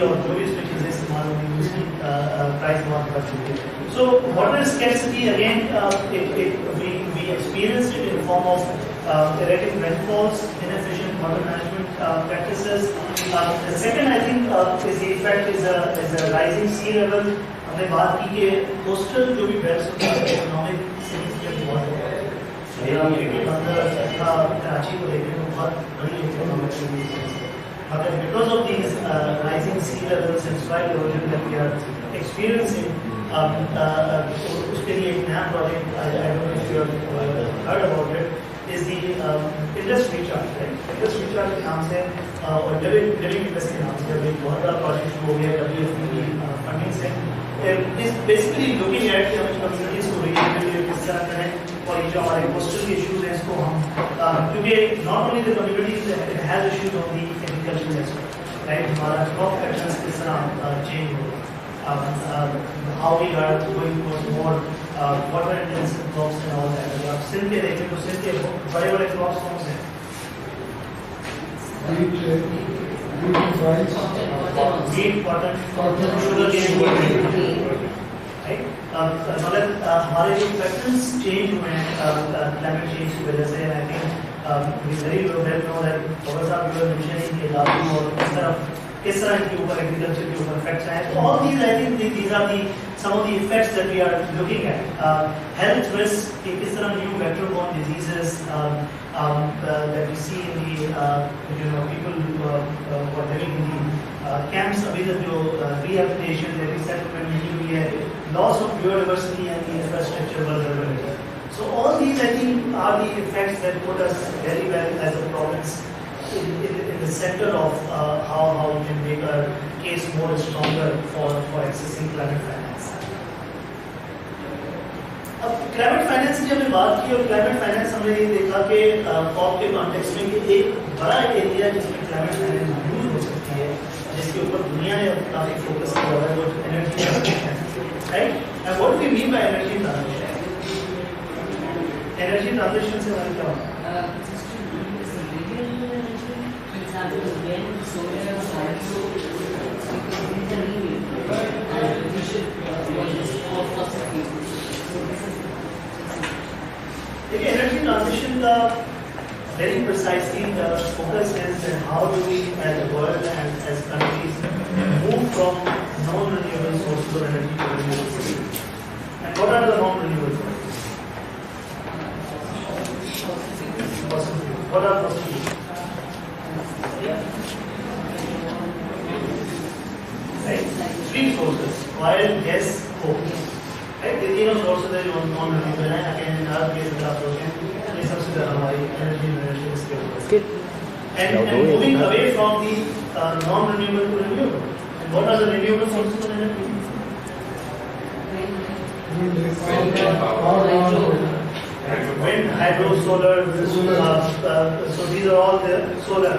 और जो भी इसमें चीजें इस्तेमाल होंगी उसकी प्राइस बहुत बढ़ चुकी है. So water scarcity again we experienced it in form of erratic rainfalls, inefficient water management practices. The second I think is the effect is a rising sea level. हमने बात की कि coastal जो भी belts होते हैं economic significance बहुत है. कराची को देखें तो बहुत बड़ी economic significance है. But because of these rising sea levels and soil erosion that we are experiencing, उसके लिए एक नया project I don't know if you have heard about it is the industry charge, right? Industry charge के नाम से और living industry के नाम से अभी बहुत बड़ा project शुरू हो गया WFP की funding से. Is basically looking at कि हमें communities को reach किस तरह करें और ये जो हमारे coastal issues हैं इसको हम क्योंकि not only the communities it has issues on the agriculture as well, right? हमारा crop patterns किस तरह change हो how we are going towards more water intensive crops and all that. आप सिंध के देखें तो सिंध के बड़े-बड़े crops कौन से हैं? Wheat, cotton, sugarcane, right? मतलब हमारे जो patterns change हुए हैं climate change की वजह से. I think we very well know that बाबा साहब जो mentioning के लागू और किस तरह के ऊपर agriculture के ऊपर effects हैं. So all these I think these are some of the effects that we are looking at. Health risks, किस तरह new vector-borne diseases that we see in the people who are living in the camps. अभी तक जो rehabilitation, resettlement नहीं हुई है, loss of biodiversity and the infrastructure vulnerability. So all these I think are the effects that put us very well as a province in the center of how we can make our case more stronger for accessing climate finance. अब climate finance की हमने बात की और climate finance हमने ये देखा कि COP के कॉन्टेक्स्ट में कि एक बड़ा एरिया जिसमें climate finance यूज हो सकती है जिसके ऊपर दुनिया ने काफी फोकस किया हुआ है वो energy transition, right? And what do we mean by energy transition? Energy transition से हमारा क्या होता है? देखिए एनर्जी ट्रांजिशन का very precisely the focus is that how do we as a world and as countries move from non-renewable sources of energy to renewable sources. And what are the non-renewable sources? What are fossil? Right? Three sources: oil, gas, coal. Right? The तीनों sources है जो non-renewable हैं. Again, in our case, अगर आप सोचें ये सबसे ज़्यादा हमारी energy management के ऊपर. And moving away from the non-renewable to renewable. And what are the renewable sources of energy? Wind, hydro, solar. So these are all the solar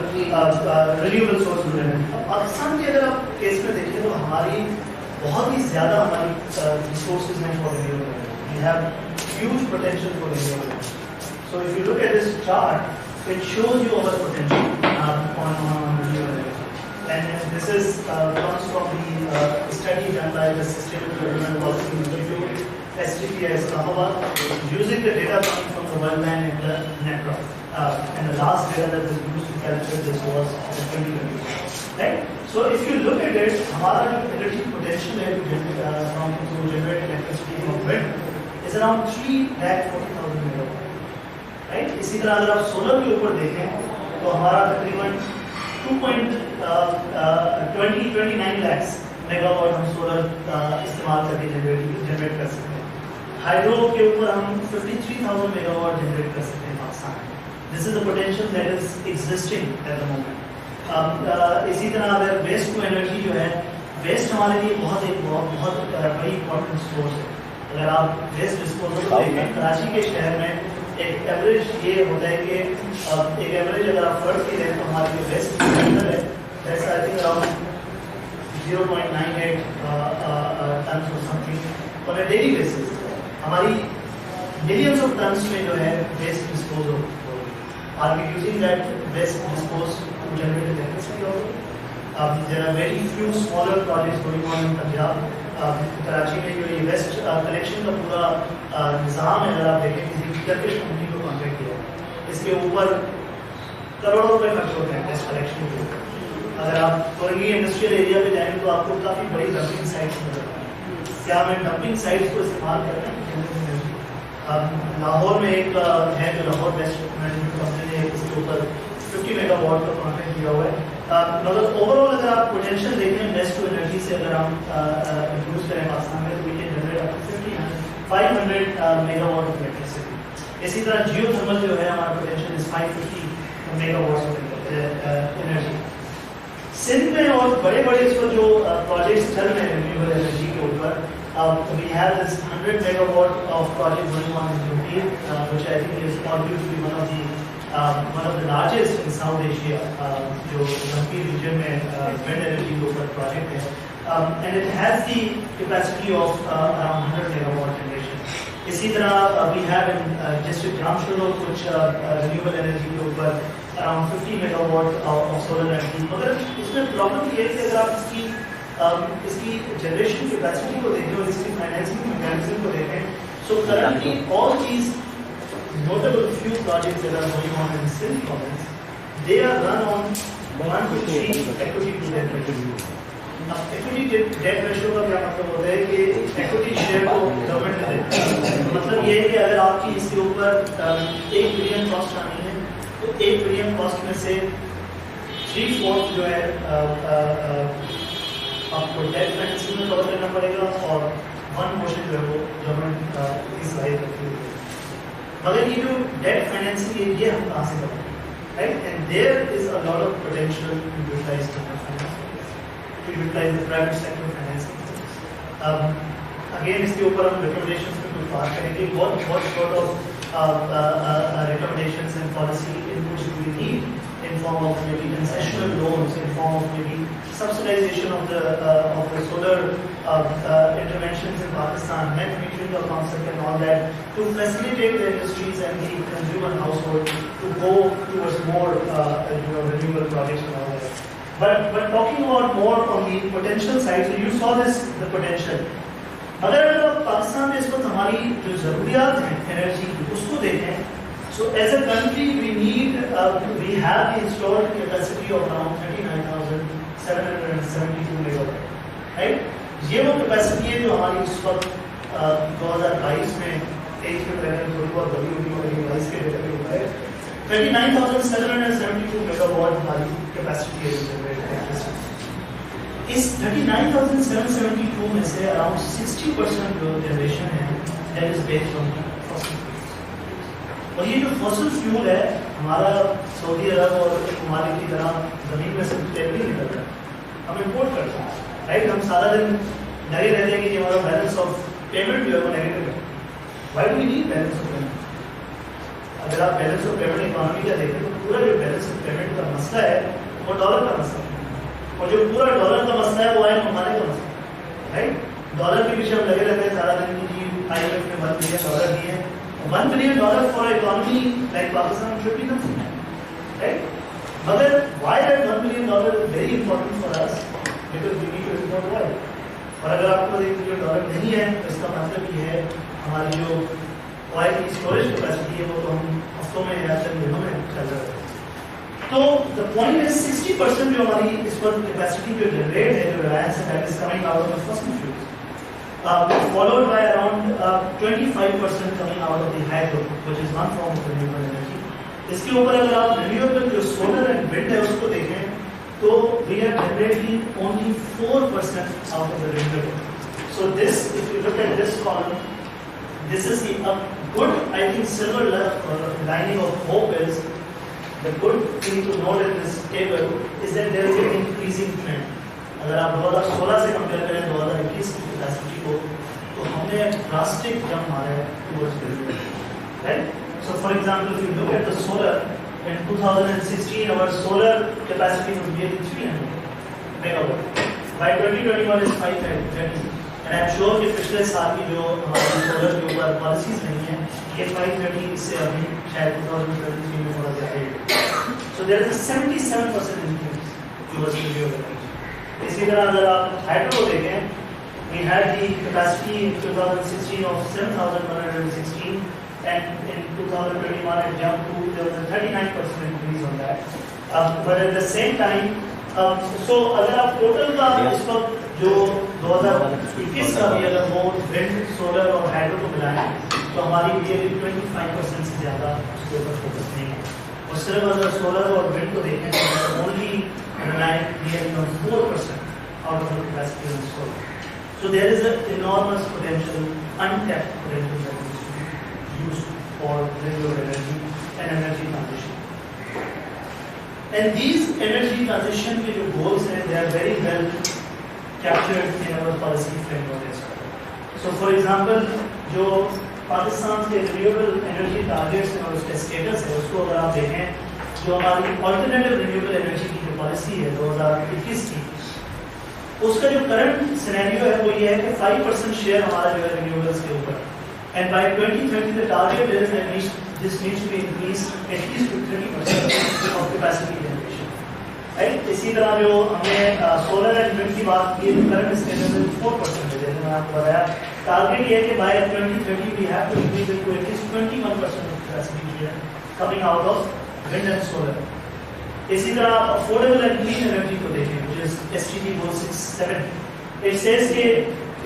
renewable sources of energy. और sun के अगर आप case में देखें तो हमारी बहुत ही ज़्यादा हमारी resources हैं for renewable energy. We have huge potential for renewable energy. So if you look at this chart, it shows you our potential on renewable energy. And this is comes from the study done by the Sustainable Development Policy Institute, STP Islamabad, using the data coming from the World Bank and the network. And the last data that was used to calculate this was 2020. Right? So if you look at it, हमारा जो energy potential है to generate electricity from wind is around 3,40,000 megawatts. Right? इसी तरह अगर आप solar के ऊपर देखें तो हमारा तकरीबन 2.29 लाख मेगावाट हम सोलर इस्तेमाल करके जनरेट कर सकते हैं. हाइड्रो के ऊपर हम 53,000 मेगावाट जनरेट कर सकते हैं पाकिस्तान में. This is the potential that is existing at the moment. इसी तरह अगर वेस्ट टू एनर्जी जो है, वेस्ट हमारे लिए बहुत बड़ी इंपॉर्टेंट सोर्स है. अगर आप वेस्ट डिस्पोजल देखें कराची के शहर में एक एवरेज ये होता है कि एक एवरेज अगर आप फर्स्ट की लें तो हमारे जो वेस्ट अंदर है that's I think around 0.98 tons और something on a daily basis. हमारी मिलियंस ऑफ टन्स में जो है वेस्ट डिस्पोज हो. Are we using that waste dispose to generate electricity? there are very few smaller projects going on in Punjab. Karachi में जो ये waste collection का पूरा निज़ाम है, अगर आप देखें किसी टर्किश कंपनी को कॉन्ट्रैक्ट किया, इसके ऊपर करोड़ों रुपए खर्च होते हैं वेस्ट कलेक्शन के ऊपर। अगर आप कोई इंडस्ट्रियल एरिया पे जाएंगे तो आपको काफ़ी बड़ी डंपिंग साइट्स नजर आएंगी। क्या हमें डंपिंग साइट्स को इस्तेमाल कर रहे हैं? लाहौर में एक है जो लाहौर वेस्ट मैनेजमेंट कंपनी ने इसके ऊपर 50 मेगावाट का कॉन्ट्रैक्ट किया हुआ है। मतलब ओवरऑल अगर आप पोटेंशियल देखें वेस्ट टू एनर्जी से, अगर हम यूज करें पाकिस्तान में, तो we can generate up to 500 megawatt of electricity. इसी तरह जियो थर्मल जो है हमारा potential is 550 megawatt of energy. Sindh में और बड़े बड़े इसको जो प्रोजेक्ट्स चल रहे हैं रिन्यूएबल एनर्जी के ऊपर, we have this 100 megawatt of project going on in UP, which I think is argued to be one of the largest in South Asia, जो UP region में wind energy के ऊपर project है, and it has the capacity of around 100 megawatt generation. इसी तरह we have in district Jamshedpur कुछ renewable energy के ऊपर around 50 megawatt of solar energy। मगर इसमें प्रॉब्लम ये है कि अगर आप इसकी जनरेशन कैपेसिटी को देखें और इसकी फाइनेंसिंग मैकेनिज्म को देखें, so currently all these notable few projects that are going on in Sindh province, they are run on 1 to 3 equity to debt ratio. Now equity to debt ratio का क्या मतलब होता है कि equity share को government ने देता है। मतलब ये है कि अगर आपकी इसके ऊपर 1 बिलियन कॉस्ट आनी है तो 1 बिलियन कॉस्ट में से 3/4 जो है आपको डेट फाइनेंसिंग में कवर करना पड़ेगा और 1% जो है वो गवर्नमेंट इस लाइफ रखती है। मगर ये जो डेट फाइनेंसिंग है ये हम कहाँ से करेंगे, right? And there is a lot of potential to utilise to utilise the private sector financing. Again इसके ऊपर हम रिकमेंडेशंस पे कुछ बात करेंगे, what sort of recommendations and policy inputs do we need in form of maybe concessional loans, in form of maybe subsidization of the solar interventions in Pakistan, net metering concept and all that, to facilitate the industries and the consumer household to go towards more renewable projects and all that. But talking about more on the potential side, so you saw this, the potential. अगर पाकिस्तान में इस वक्त हमारी जो ज़रूरियात हैं energy की उसको देखें, so as a country we have the installed capacity of around 39,772 megawatt, right? ये वो कैपेसिटी है जो हमारी इस वक्त 2022 में 23 में थोड़ी बहुत बड़ी हुई और 22 के डेटा में हुआ है 39,772 मेगावाट हमारी कैपेसिटी है जनरेट करने की। इस 39,772 में से अराउंड 60% जो जनरेशन है that is based on fossil fuel. और ये जो फॉसिल फ्यूल है हमारा सऊदी अरब और ममालिक की तरह जमीन में से तेल नहीं निकलता है, हम इम्पोर्ट करते हैं, राइट? हम सारा दिन लगे रहते हैं कि हमारा बैलेंस ऑफ पेमेंट जो है वो नेगेटिव है। Why do we need balance of payment? अगर आप बैलेंस ऑफ पेमेंट इकोनॉमी का देखें तो पूरा जो बैलेंस ऑफ पेमेंट का मसला है वो डॉलर का मसला है, और जो पूरा डॉलर का मसला है वो है कमाने का मसला, राइट? डॉलर के पीछे हम लगे रहते हैं सारा दिन की IMF ने $1 बिलियन दिए हैं, $1 billion for economy like Pakistan should be nothing, right? मगर why that $1 billion is very important for us because we need to import oil. और अगर आपको देखिए जो डॉलर नहीं है तो इसका मतलब ये है हमारी जो ऑयल की स्टोरेज कैपेसिटी है वो तो हम हफ्तों में या चंद दिनों में चल रहा है। तो द पॉइंट इज 60% जो हमारी इस वक्त कैपेसिटी जो जनरेट है जो रिलायंस है that is coming out of fossil fuels, followed by around 25% coming out of the hydro which is one form of renewable energy. इसके ऊपर अगर आप रिन्यूएबल जो सोलर एंड विंड है उसको देखें तो we are generating only 4% out of the renewable. So this if you look at this column, this is the good, I think, silver lining of hope is the good thing to note in this table is that there is an increasing trend. अगर आप 2016 से compare करें 2021 की capacity को तो हमने drastic jump मारा है towards renewable, right? So for example, if you look at the solar in 2016, our solar capacity was nearly 300 megawatt. By 2021 is 530. And I'm sure कि पिछले साल की जो हमारी सोलर के ऊपर पॉलिसीज नहीं है ये 530 से अभी शायद 2023 में थोड़ा ज़्यादा है। So there is a 77% increase towards renewable energy. इसी तरह अगर आप हाइड्रो को देखें, we had the capacity in 2016 of 7,116 and in 2021 it jumped to there was a 39% increase on that. But at the same time, so अगर आप total का इस वक्त जो 2021 का भी अगर वो विंड, सोलर और हाइड्रो को मिलाएं तो हमारी रियली 25% से ज़्यादा उसके ऊपर फोकस नहीं है। और सिर्फ अगर सोलर और विंड को देखें तो only really 4% out of the capacity of solar. So there is an enormous potential, untapped potential that is to be used for renewable energy and energy transition. And these energy transition के जो goals हैं, they are very well captured in our policy framework as well. So for example, जो पाकिस्तान के renewable energy targets हैं और उसका status है, उसको अगर आप देखें, जो हमारी alternative renewable energy की जो policy है 2021 की, उसका जो करंट सिनेरियो है वो ये है कि 5% शेयर हमारा जो है रिन्यूएबल्स के ऊपर, and by 2030 the target is that this needs to be increased at least to 30% of capacity generation, right. इसी तरह जो हमने सोलर एंड विंड की बात की, करंट स्टेटस इज 4% है, जैसे मैंने आपको बताया। टारगेट ये है कि by 2030 we have to increase it to at least 21% of capacity share coming out of wind and solar. इसी तरह आप अफोर्डेबल एंड क्लीन एनर्जी को देखें, which is SDG goal 67. It says that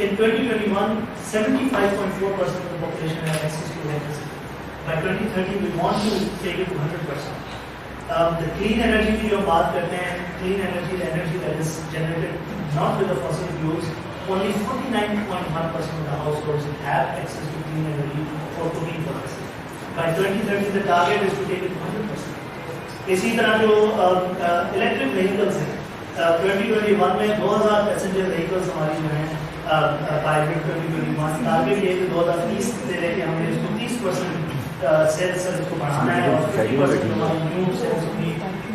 in 2021, 75.4% of the population have access to electricity. By 2030, we want to take it to 100%. The clean energy की जो बात करते हैं, clean energy, the energy that is generated not with the fossil fuels, only 49.1% of the households have access to clean energy for cooking purposes. By 2030, the target is to take it to 100%. इसी तरह जो electric vehicles हैं, 2021 में 2000 passenger vehicles हमारी जो हैं bye 2021, target ये कि 2030 से लेके हमने इसको 30% सेल्स इसको बढ़ाना है और 50% हमारी न्यू सेल्स की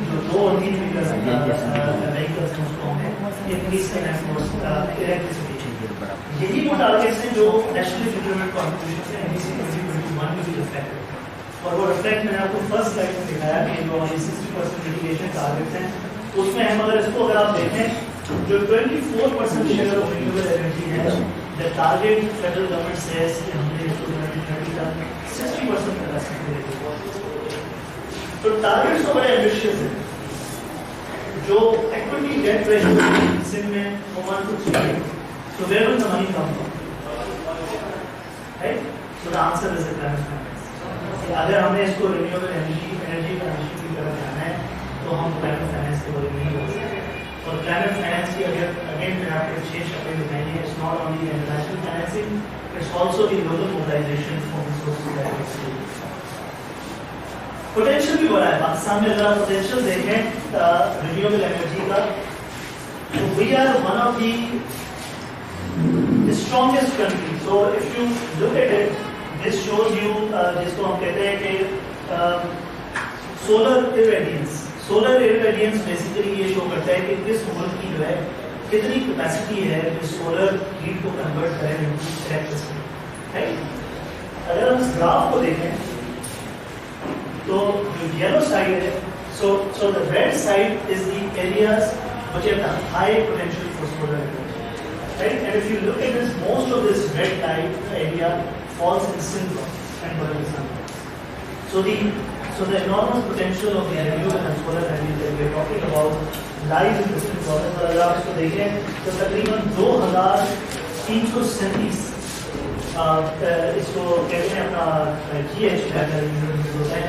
जो 2 और 3 व्हीकल्स हैं उसको हमें इंक्रीज करना है इलेक्ट्रिसिटी। यही वो टारगेट्स हैं जो नेशनल इंप्लीमेंट कॉन्ट्रीब्यूशन से NDC 2021 में भी रिफ्लेक्ट होते हैं। और वो रिफ्लेक्ट मैंने आपको फर्स्ट स्लाइड में दिखाया कि जो हमारी 60% मिटिगेशन टारगेट्स हैं, उसमें हम अगर आप देखें, जो 24% शेयर ऑफ रिन्यूएबल एनर्जी है, the target federal government says कि हमने इसको 2030 तक 60% कैपेसिटी दे दी। तो टारगेट्स तो बड़े एम्बिशियस हैं। जो इक्विटी डेट रेशियो जिसमें वो 1 to 3 है, so where will the money come from, right? So the answer is the climate finance. अगर हमें इसको रिन्यूएबल एनर्जी ट्रांजिशन की तरफ जाना है तो हम क्लाइमेट फाइनेंस के बगैर नहीं हो सकते। और क्लाइमेट फाइनेंस की अगर अगेन मैंने आपको 6 शक्लें दिखाई हैं, it's not only international financing, it's also the local mobilisation of resources that exist. Potential भी बड़ा है पाकिस्तान में। अगर आप पोटेंशियल देखें रिन्यूएबल एनर्जी का, तो we are one of the strongest country. So if you look at it, this shows you जिसको हम कहते हैं कि solar irradiance. Solar irradiance basically ये शो करता है कि किस मुल्क की जो है कितनी कैपेसिटी है जो सोलर हीट को कन्वर्ट करें इनटू इलेक्ट्रिसिटी, राइट। अगर हम इस ग्राफ को देखें तो जो येलो साइड है, so the red side is the areas which have the high potential for solar energy, right? And if you look at this, most of this red light area falls in silver and Pakistan. So the enormous potential of the renewable and solar energy that we are talking about lies in different sources. पर अगर आप इसको देखें तो तकरीबन 2337 इसको कहते हैं अपना GH होता है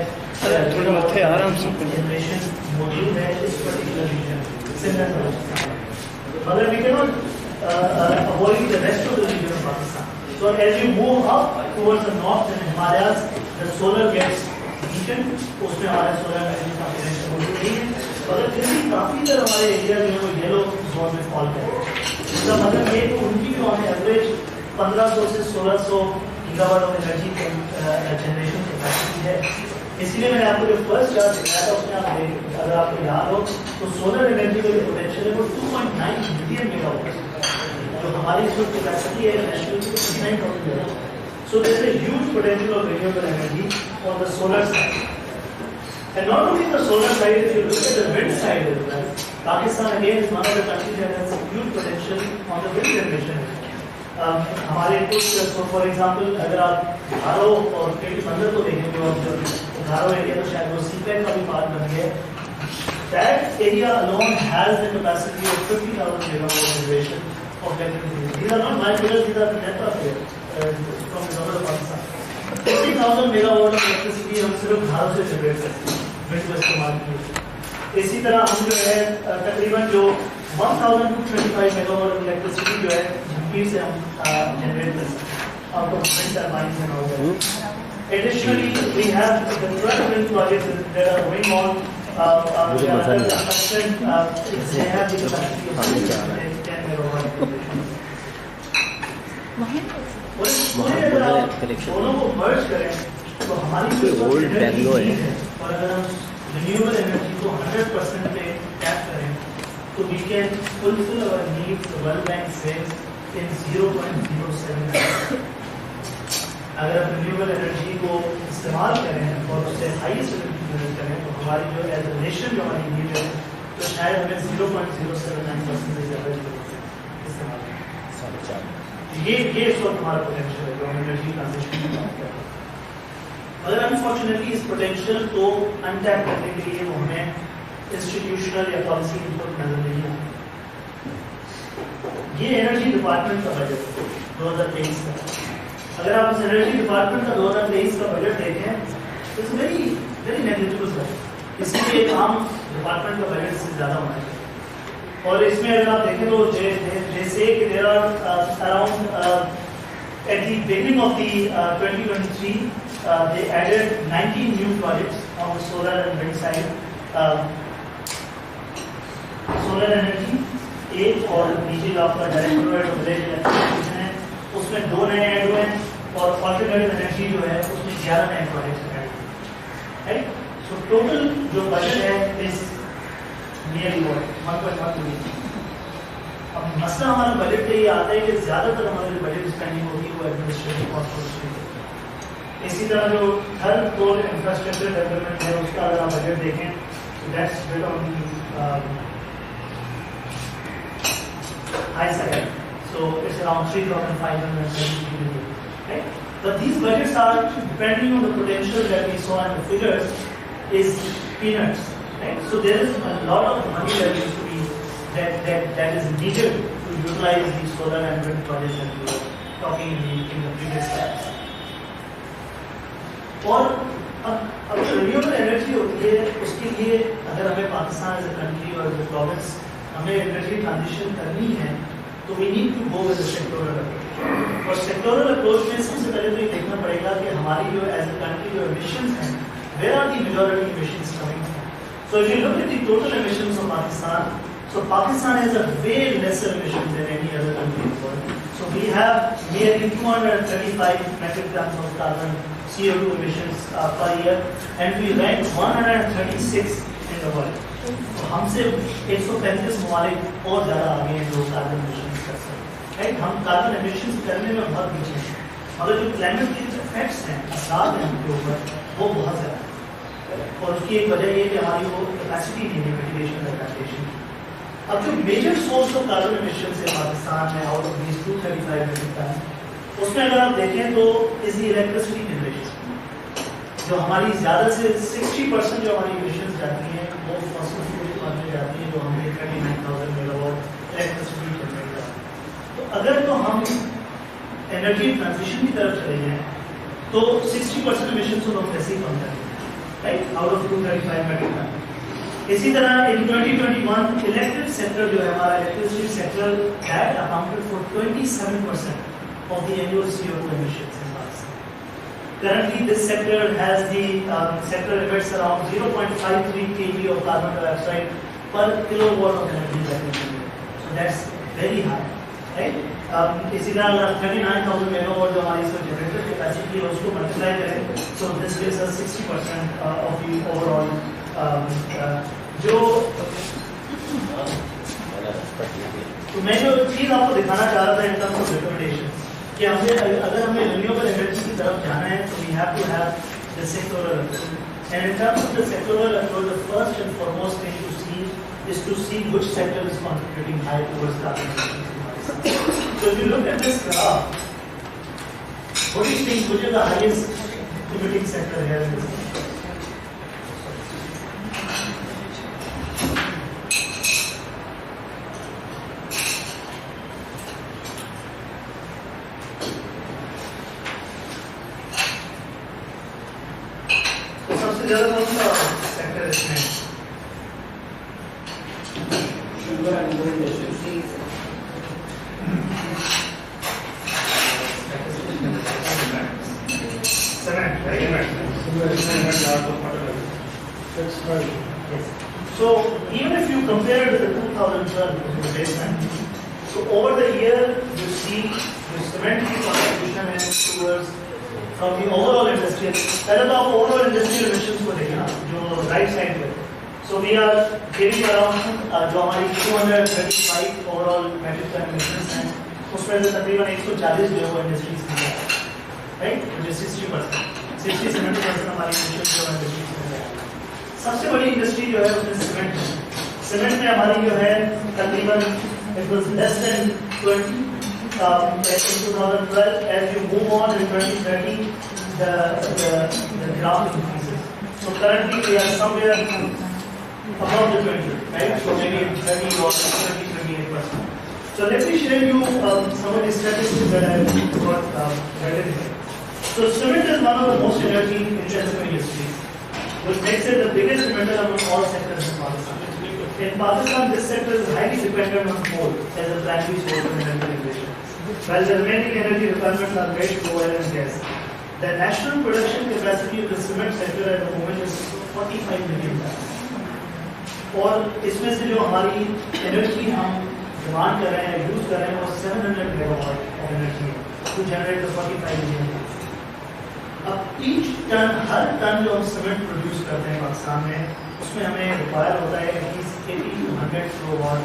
जनरेशन मौजूद है इस पर्टिकुलर रीजन, मगर we cannot avoid the rest of the region of Pakistan. So as you move up towards the north and Himalayas, the solar gets weakened. उसमें हमारे solar energy का potential मौजूद नहीं है, मगर फिर भी काफी तरह हमारे एरिया जो है वो येलो जोन में फॉल करें। इसका मतलब ये कि उनकी जो हमें एवरेज 1500 से 1600 gigawatt of energy generation capacity है। इसलिए मैंने आपको जो फर्स्ट चार्ट दिखाया था उसमें आप अगर आपको याद हो तो सोलर एनर्जी का जो पोटेंशियल है वो 2.9 बिलियन मेगावाट, जो हमारी इस वक्त कैपेसिटी है नेशनल की 29,000 है। So there is a huge potential of renewable energy on the solar side. And not only the solar side, if you look at the wind side as well, Pakistan again is one of the countries that has huge potential on the wind generation. हमारे कुछ, so for example, अगर आप घारो और केटी बंदर को देखेंगे और जो घारो एरिया तो शायद वो सीपेक का भी पार्ट बन गया है. That area alone has the capacity of 50,000 megawatt generation of electricity. These are not my figures; these are NEPA figures from the government of Pakistan. 50,000 megawatt of electricity हम सिर्फ घारों से जनरेट करते हैं, विंड को इस्तेमाल करके. इसी तरह हम जो है तकरीबन जो 1,225 मेगावाट ऑफ इलेक्ट्रिसिटी जो है झंपी से हम जनरेट कर सकते हैं. आपको विंड टरबाइन से हो गया. Additionally, we have the 12 wind projects that are going on. They have the capacity of 10 megawatt. दोनों को मर्ज करें तो हमारी और अगर हम रिन्यूएबल एनर्जी को 100% पे टैप करें तो we can fulfill our needs, the World Bank says, in 0.07. अगर आप रिन्यूएबल एनर्जी को इस्तेमाल करें और उससे हाईएस्ट एनर्जी जनरेट करें तो हमारी जो एज अ नेशन जो हमारी नीड है तो शायद हमें 0.079% से ज़्यादा इस्तेमाल करें. ये इस वक्त हमारा पोटेंशियल है जो हम एनर्जी ट्रांजिशन की बात कर रहे हैं. मगर अनफॉर्चुनेटली इस पोटेंशियल को अनटैप करने के लिए वो हमें इंस्टीट्यूशनल या पॉलिसी इनपुट नजर नहीं आता. ये एनर्जी डिपार्टमेंट का बजट 2023 का, अगर आप इस एनर्जी डिपार्टमेंट का 2023 का बजट देखें तो it's very very negligible budget. इसलिए एक आम डिपार्टमेंट का बजट से ज़्यादा होना चाहिए. और इसमें अगर आप देखें तो जैसे कि there are around at the beginning of the 2023 they added 19 new projects on the solar and wind side. Solar energy एक और नीचे का आपका डायरेक्ट प्रोवाइड विलेज इलेक्ट्रिसिटी है उसमें 2 नए ऐड हुए हैं और ऑल्टरनेटिव एनर्जी जो है उसमें 11 नए प्रोजेक्ट्स ऐड हुए. राइट. सो टोटल जो बजट है इज नियरली 1.1 बिलियन. अब मसला हमारा बजट पे ये आता है कि ज्यादातर हमारी बजट स्पेंडिंग होगी वो एडमिनिस्ट्रेटिव कॉस्ट पर. इसी तरह जो थर्ड फ्लोर इंफ्रास्ट्रक्चर डेवलपमेंट है उसका अगर आप बजट देखें तो that's bit on the high side. So it's around 3,570 billion. Right? But these budgets are, depending on the potential that we saw in the figures, is peanuts. Right? So there is a lot of money that needs to be that is needed to utilize these solar and wind projects that we were talking in the previous slides. और अब renewable energy होती है उसके लिए अगर हमें Pakistan as a country और as a province हमें एनर्जी ट्रांजिशन करनी है तो we need to go with a sectoral approach. और सेक्टोरल अप्रोच में सबसे पहले तो ये देखना पड़ेगा कि हमारी जो एज अ कंट्री जो एमिशंस हैं where are the majority emissions coming from. So if you look at the total emissions of Pakistan, so Pakistan has a way lesser emissions than any other country in the world. So we have nearly 235 metric tons of carbon CO2 emissions per year, and we rank 136 in the world. तो हमसे 135 ममालिक और ज़्यादा आगे हैं जो carbon emissions कर सकते हैं. राइट. हम कार्बन एमिशंस करने में बहुत पीछे हैं मगर जो क्लाइमेट चेंज इफेक्ट्स हैं असर हैं उनके ऊपर वो बहुत ज़्यादा है. और उसकी एक वजह ये कि हमारी वो कैपेसिटी नहीं है मिटिगेशन एडaptation. अब जो major source of carbon emissions है पाकिस्तान में out of these 235 metric ton उसमें अगर आप देखें तो इज द इलेक्ट्रिसिटी जनरेशन. जो हमारी ज़्यादा से 60% जो हमारी एमिशंस जाती हैं वो फॉसिल फ्यूल में जाती है जो हमें 39,000 मेगावाट इलेक्ट्रिसिटी जनरेट करती है. तो अगर तो हम एनर्जी ट्रांजिशन की तरफ चले जाएं तो 60% एमिशंस तो हम वैसे ही कम करेंगे. Right. Out of 235 metric ton. इसी तरह इन 2021 इलेक्ट्रिक सेक्टर जो है हमारा electricity sector that accounted for 27% of the annual CO2 emissions in Pakistan. Currently, this sector has the sector emits around 0.53 kg of carbon dioxide per kilowatt of energy that we generate. So that's very high, right? इसी तरह अगर 39,000 megawatt जो हमारी इसमें generator capacity है उसको multiply करें so this gives us 60% of the overall जो तो मैं जो चीज़ आपको दिखाना चाह रहा था इन टर्म्स ऑफ रिकमेंडेशन कि हमें अगर हमें रिन्यूएबल एनर्जी की तरफ जाना है तो we have to have the sectoral. And in terms of the sectoral approach, the first and foremost thing to see is to see which sector is contributing high towards carbon emissions. So if you look at this graph, what do you think, which is the highest emitting sector here in this? सबसे ज्यादा कौन सा sector इसमें? Sugar and gold industry, cement, right? that's right. Yes. So even if you compare it with the 2012 replacement, so over the year you see the cement contribution is towards from the overall industrial. पहले तो आप overall industrial emissions को देखिए ना, जो right side पे. So we are getting around जो हमारी 235 overall metric ton emissions हैं, उसमें से तकरीबन 140 जो है वो industries की है, right? जो 60%, 60-70% हमारी emissions जो है industries में है. सबसे बड़ी इंडस्ट्री जो है उसमें सीमेंट है. सीमेंट में हमारी जो है तकरीबन it was less than 20 in 2012. As you move on in 2030, the graph increases. So currently we are somewhere above the 20, right? So maybe 30 or 28%. So let me share you some of the statistics that I got read here. So cement is one of the most energy intensive industries, which makes it the biggest emitter among all sectors in Pakistan. In Pakistan, this sector is highly dependent on coal as a primary source of energy generation, while the remaining energy requirements are made through oil and gas. The national production capacity of the cement sector at the moment is 45 million tons. और इसमें से जो हमारी energy हम demand कर रहे हैं, use कर रहे हैं, वो 700 megawatt of energy to generate the 45 million ton. अब ईच टन, हर टन जो हम सीमेंट प्रोड्यूस करते हैं पाकिस्तान में, उसमें हमें रिक्वायर होता है at least 80 to 100 kilowatt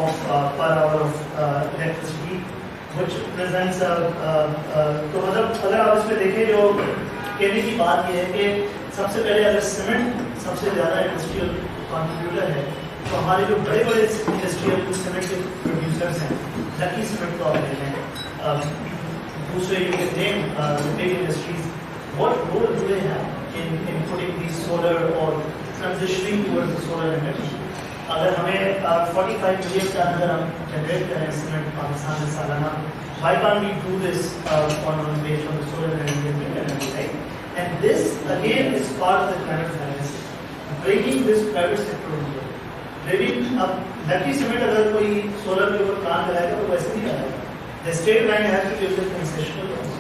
of per hour of electricity, which presents तो मतलब अगर आप इसमें देखें, जो कहने की बात यह है कि सबसे पहले अगर सीमेंट सबसे ज़्यादा इंडस्ट्रियल कंट्रीब्यूटर है, तो हमारे जो बड़े बड़े इंडस्ट्रियल सीमेंट के प्रोड्यूसर्स हैं, लकी सीमेंट को आप देखें, दूसरे you can name big industries, what role do they have in putting these solar or transitioning towards the solar energy? अगर हमें 45 मिलियन टन अगर हम जनरेट करें सीमेंट पाकिस्तान में सालाना, why can't we do this on based on the solar energy, right? And this again is part of the climate finance, bringing this private sector into it. Bringing अब lucky cement अगर कोई solar के ऊपर plan लगाएगा तो वैसे नहीं आएगा. The state bank has to give the concessional loans.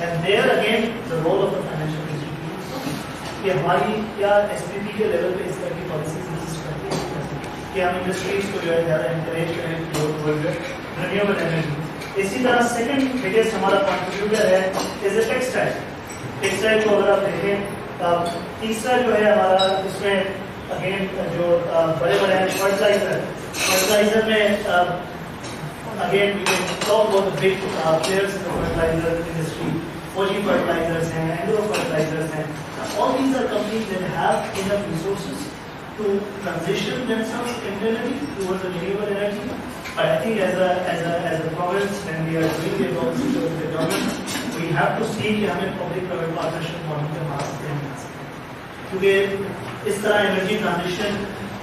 And there again, the role of the financial institutions कि हमारी क्या SPP के लेवल पे इस तरह की पॉलिसीज एग्जिस्ट करती है कि हम इंडस्ट्रीज को जो है ज़्यादा इंकरेज करें टुवर्ड रिन्यूएबल एनर्जी. इसी तरह सेकंड बिगेस्ट हमारा कंट्रीब्यूटर है इज टेक्सटाइल. टेक्सटाइल को अगर आप देखें, तीसरा जो है हमारा इसमें अगेन जो बड़े बड़े हैं फर्टिलाइजर में again we can talk about the big players in the fertilizer industry. Fuji fertilizers and Agro fertilizers and all these are companies that have enough resources to transition themselves internally towards the renewable energy. But I think as a province, when we are doing the policy with the government, we have to see कि हमें public private partnership model के मार्ग पे आना चाहिए, क्योंकि इस तरह energy transition,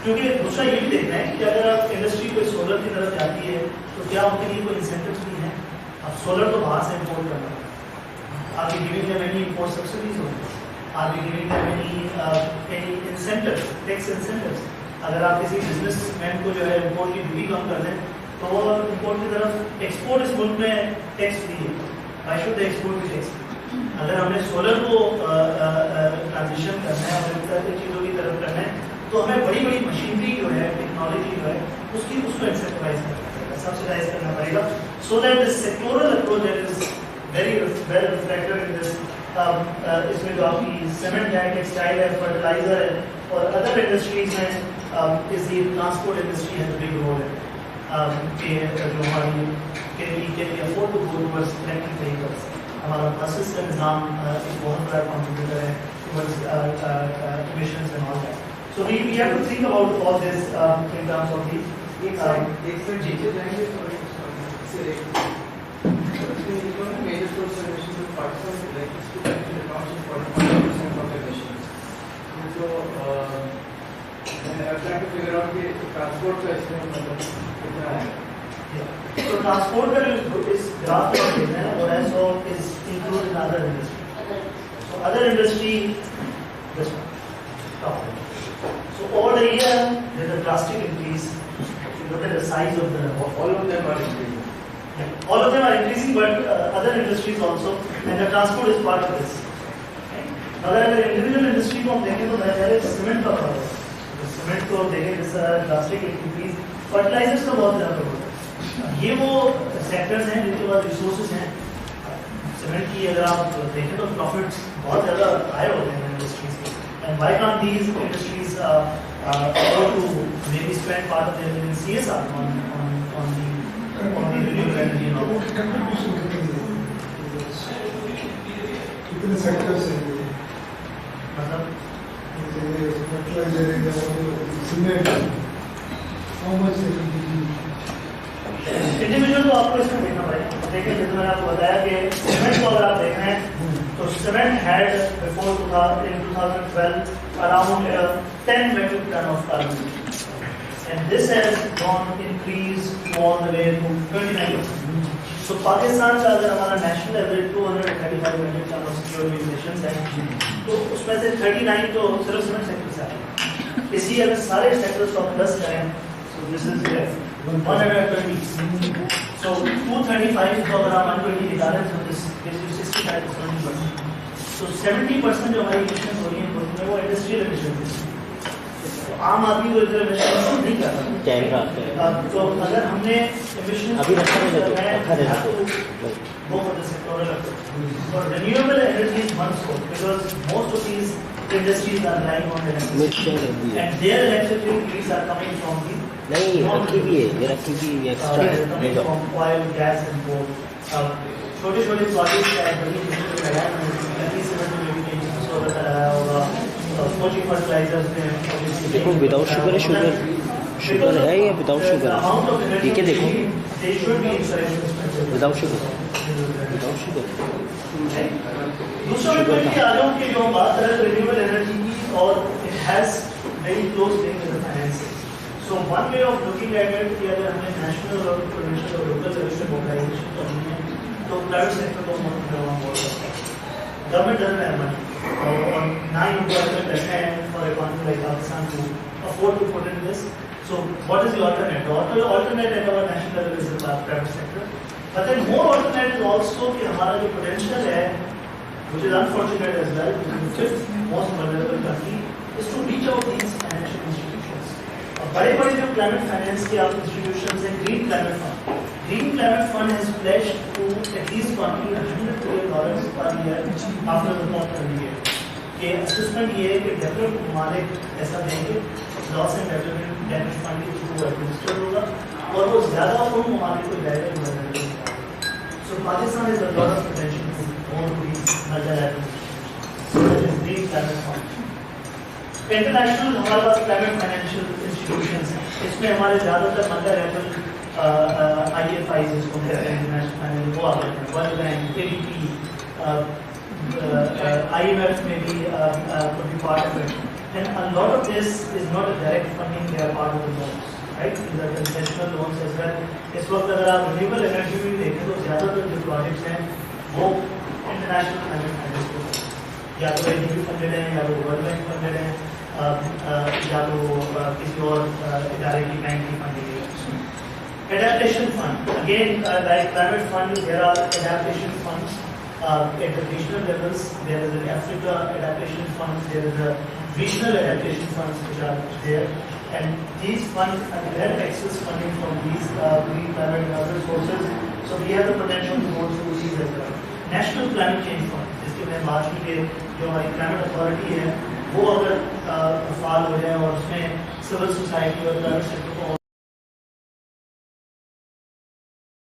क्योंकि दूसरा ये भी देखना है कि अगर आप इंडस्ट्री कोई सोलर की तरफ जाती है तो क्या उनके लिए कोई इंसेंटिव्स भी हैं. अब सोलर तो बाहर से इंपोर्ट करना है, आप giving them any import subsidies होंगे, आप giving them any incentives, tax incentives. अगर आप किसी बिजनेसमैन को जो है इंपोर्ट की ड्यूटी कम कर दें तो वो इंपोर्ट की तरफ, एक्सपोर्ट इस मुल्क में टैक्स फ्री है, why should the export B tax. अगर हमने सोलर को ट्रांजिशन करना है और इस तरह की चीज़ों की तरफ करना है तो हमें बड़ी बड़ी मशीनरी जो है, टेक्नोलॉजी जो है, उसको इंसेंटिवाइज करना पड़ेगा, सब्सिडाइज करना पड़ेगा, so that this sectoral approach that is very well reflected in this. इसमें जो आपकी सीमेंट है, टेक्सटाइल है, फर्टिलाइजर है और अदर इंडस्ट्रीज हैं, इस ट्रांसपोर्ट इंडस्ट्री है बिग रोल है कि जो हमारी के afford to go towards electric vehicles. हमारा बसेस का निज़ाम एक बहुत बड़ा कॉन्ट्रीब्यूटर है towards emissions and all that. So we have to think about all this in terms of the major source of emissions is particularly electricity actually accounts for 45% of emissions. So I'm trying to figure out the transport का इसमें मतलब कितना है. So transport का is graph का देखना है और ऐसा is included in other industry. So other industry this one top. So over the year there is a drastic increase. If you look at the size of the all of them are increasing. All of them are increasing, but other industries also, and the transport is part of this. Okay? अगर individual industry को हम देखें तो पहले cement का problem है. Cement को देखें जैसा drastic increase, fertilizers का बहुत ज़्यादा problem है. ये वो sectors हैं जिनके पास resources हैं. सीमेंट की अगर आप देखें तो profits बहुत ज़्यादा high होते हैं industries के. And why can't these industries afford to maybe spend part of their CSR on the renewable energy and all that? कितने सेक्टर्स हैं मतलब fertiliser cement how much individual तो आपको इसमें देखना पड़ेगा. देखिए जैसे मैंने आपको बताया कि सीमेंट को अगर आप देख रहे हैं तो cement had before 2012 around 10 metric ton of carbon. And this has gone increased all the way to 29%. So Pakistan का अगर हमारा national average 235 metric ton of CO2 emissions है, तो उसमें से 39 तो सिर्फ सीमेंट सेक्टर से आएगा. इसी अगर सारे सेक्टर्स को प्लस करें, so this is 120. So 235 को अगर हम 120 निकालें तो this gives you 65 to 70%. So 70% जो हमारी emissions हो रही हैं वो इंडस्ट्रियल emissions है. आम आदमी को इधर emissions नहीं कर रहा. तो अगर हमने emissions अभी रखा है वो मतलब sectoral और renewable energy is one source because most of these industries are relying on electricity and their electricity needs are coming from the नहीं रखी भी है, ये रखी भी extra from oil, gas and coal. छोटे-छोटे प्रोजेक्ट्स हैं बड़ी लगाए हैं, सीमेंट में भी सोलर लगाया होगा, मोची फर्टिलाइजर्स में देखो विदाउट शुगर है, शुगर है या विदाउट शुगर है, ठीक है देखो विदाउट शुगर दूसरा पॉइंट आ जाऊं कि जो हम बात कर रहे हैं रिन्यूएबल एनर्जी की और it has very close link with financing. So one way of looking at it कि अगर हमें नेशनल और प्रोविंशियल और लोकल लेवल पे मोबिलाइजेशन करनी है तो प्राइवेट सेक्टर को हम बोल सकते हैं. गवर्नमेंट डजंट हैव मनी और ना ही उनको ऐसा है for economy like Pakistan to afford to put in this. So what is the alternate? The alternate at our national level is the private sector. But then more alternate is also कि हमारा जो potential है which is unfortunate as well, which is the fifth most vulnerable country, is to reach out these financial institutions. बड़े-बड़े जो climate finance के आप institutions हैं, Green Climate Fund has pledged to at least contribute $100 billion per year after the COP28. के assessment ये है कि developed ममालिक ऐसा देंगे, loss and development damage fund के थ्रू administered होगा और वो ज़्यादा उन ममालिक को जाएगा जो vulnerable हैं. So Pakistan has a lot of potential to own these multilateral Green Climate Fund. International हमारे पास climate financial institutions हैं. इसमें हमारे ज़्यादातर multilateral IFIs जिसको कहते हैं international finance वो आते हैं. World Bank, ADB, IMF में भी could be part of it. And a lot of this is not a direct funding; they are part of the loans. Right? These are concessional loans as well. इस वक्त अगर आप renewable energy में देखें तो ज़्यादातर जो projects हैं वो international climate finance को या तो ADB funded हैं या तो World Bank funded हैं या तो किसी और इदारे की बैंक की funded है. Adaptation fund again like climate fund there are adaptation funds at the regional levels. There is an Africa adaptation fund. There is a regional adaptation funds which are there. And these funds have access funding from these green climate and other sources. So we have the potential to go through these as well. National Climate Change Fund, जिसके मैं बात की कि जो हमारी climate authority है, वो अगर फाल हो जाए और उसमें civil society और private sector को